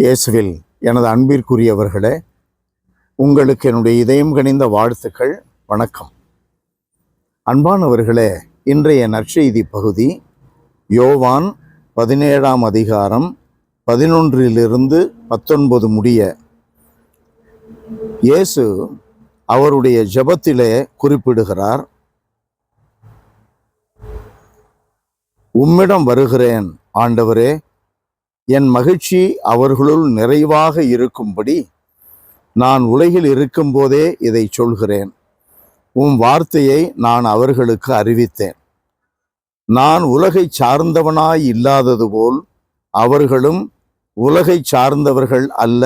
இயேசுவில் எனது அன்பிற்குரியவர்களே, உங்களுக்கு என்னுடைய இதயம் கனிந்த வாழ்த்துக்கள். வணக்கம். அன்பானவர்களே, இன்றைய நற்செய்தி பகுதி யோவான் 17ஆம் அதிகாரம் 11 19 முடிய இயேசு அவருடைய ஜெபத்திலே குறிப்பிடுகிறார். உம்மிடம் வருகிறேன் ஆண்டவரே, என் மகிழ்ச்சி அவர்களுள் நிறைவாக இருக்கும்படி நான் உலகில் இருக்கும்போதே இதை சொல்கிறேன். உம் வார்த்தையை நான் அவர்களுக்கு அறிவித்தேன். நான் உலகை சார்ந்தவனாய் இல்லாதது போல் அவர்களும் உலகை சார்ந்தவர்கள் அல்ல.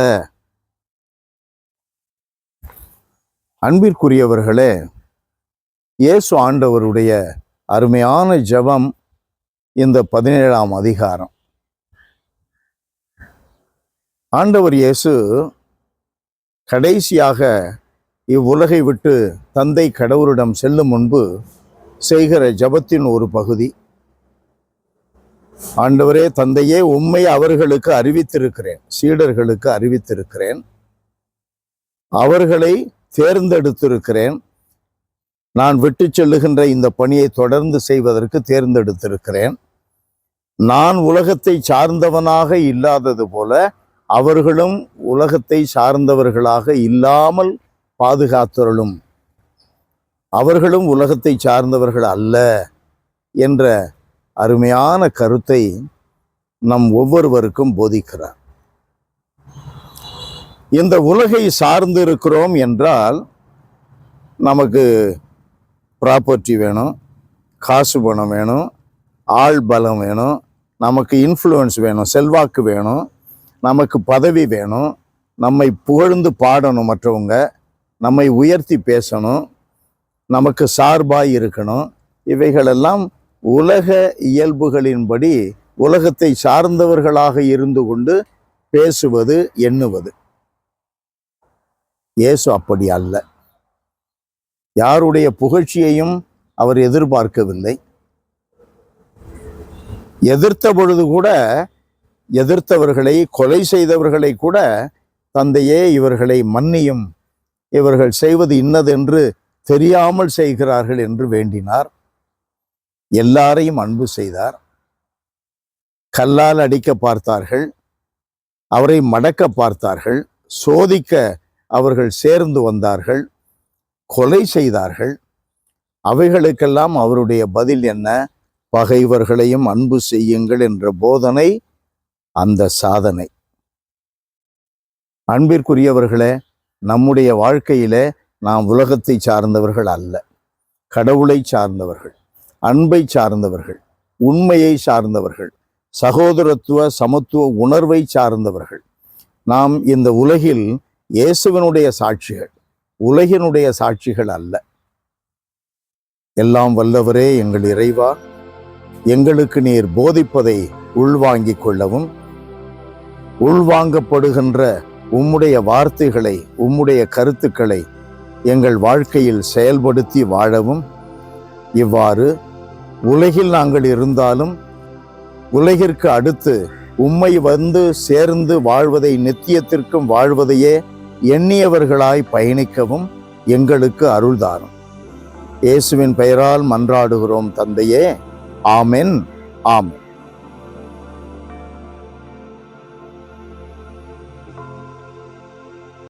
அன்பிற்குரியவர்களே, இயேசு ஆண்டவருடைய அருமையான ஜெபம் இந்த 17ஆம் அதிகாரம். ஆண்டவர் இயேசு கடைசியாக இவ்வுலகை விட்டு தந்தை கடவுளிடம் செல்லும் முன்பு செய்கிற ஜெபத்தின் ஒரு பகுதி. ஆண்டவரே, தந்தையே, உம்மை அவர்களுக்கு அறிவித்திருக்கிறேன், சீடர்களுக்கு அறிவித்திருக்கிறேன், அவர்களை தேர்ந்தெடுத்திருக்கிறேன். நான் விட்டு செல்லுகின்ற இந்த பணியை தொடர்ந்து செய்வதற்கு தேர்ந்தெடுத்திருக்கிறேன். நான் உலகத்தை சார்ந்தவனாக இல்லாதது போல அவர்களும் உலகத்தை சார்ந்தவர்களாக இல்லாமல் பாதுகாத்தருளும். அவர்களும் உலகத்தை சார்ந்தவர்கள் அல்ல என்ற அருமையான கருத்தை நம் ஒவ்வொருவருக்கும் போதிக்கிறார். இந்த உலகை சார்ந்து இருக்கிறோம் என்றால் நமக்கு ப்ராப்பர்ட்டி வேணும், காசு பணம் வேணும், ஆள் பலம் வேணும், நமக்கு இன்ஃப்ளூயன்ஸ் வேணும், செல்வாக்கு வேணும், நமக்கு பதவி வேணும், நம்மை புகழ்ந்து பாடணும், மற்றவங்க நம்மை உயர்த்தி பேசணும், நமக்கு சார்பாய் இருக்கணும். இவைகளெல்லாம் உலக இயல்புகளின்படி உலகத்தை சார்ந்தவர்களாக இருந்து கொண்டு பேசுவது, எண்ணுவது. இயேசு அப்படி அல்ல. யாருடைய புகழ்ச்சியையும் அவர் எதிர்பார்க்கவில்லை. எதிர்த்த பொழுது கூட, எதிர்த்தவர்களை, கொலை செய்தவர்களை கூட, தந்தையே இவர்களை மன்னியும், இவர்கள் செய்வது இன்னதென்று தெரியாமல் செய்கிறார்கள் என்று வேண்டினார். எல்லாரையும் அன்பு செய்தார். கல்லால் அடிக்க பார்த்தார்கள், அவரை மடக்க பார்த்தார்கள், சோதிக்க அவர்கள் சேர்ந்து வந்தார்கள், கொலை செய்தார்கள். அவைகளுக்கெல்லாம் அவருடைய பதில் என்ன? பகைவர்களையும் அன்பு செய்யுங்கள் என்ற போதனை, அந்த சாதனை. அன்பிற்குரியவர்களே, நம்முடைய வாழ்க்கையில நாம் உலகத்தை சார்ந்தவர்கள் அல்ல, கடவுளை சார்ந்தவர்கள், அன்பை சார்ந்தவர்கள், உண்மையை சார்ந்தவர்கள், சகோதரத்துவ சமத்துவ உணர்வை சார்ந்தவர்கள். நாம் இந்த உலகில் இயேசுவினுடைய சாட்சிகள், உலகினுடைய சாட்சிகள் அல்ல. எல்லாம் வல்லவரே எங்கள் இறைவா, எங்களுக்கு நீர் போதிப்பதை உள்வாங்கிக் கொள்ளவும், உள்வாங்கப்படுகின்ற உம்முடைய வார்த்தைகளை, உம்முடைய கருத்துக்களை எங்கள் வாழ்க்கையில் செயல்படுத்தி வாழவும், இவ்வாறு உலகில் நாங்கள் இருந்தாலும் உலகிற்கு அடுத்து உம்மை வந்து சேர்ந்து வாழ்வதை, நித்தியத்திற்கும் வாழ்வதையே எண்ணியவர்களாய் பயணிக்கவும் எங்களுக்கு அருள்தாரும். இயேசுவின் பெயரால் மன்றாடுகிறோம் தந்தையே. ஆமென். ஆமென்.